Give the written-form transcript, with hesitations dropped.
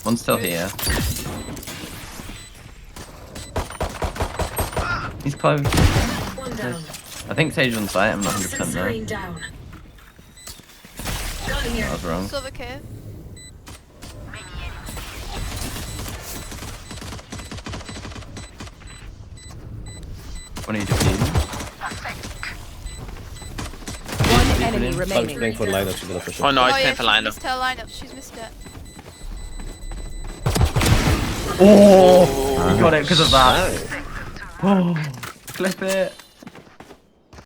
One's still here. He's close. One down. I think Sage on site, I'm not 100% Toxin there. screen down. Gun here. I was wrong. Silver cave. What are you doing? One enemy in. I'm remaining. playing for lineup, she's gonna push it. Oh no, Oh it's yeah, playing for she's lineup. missed her lineup. She's missed it. Oh! You got it because of that. Oh, flip it.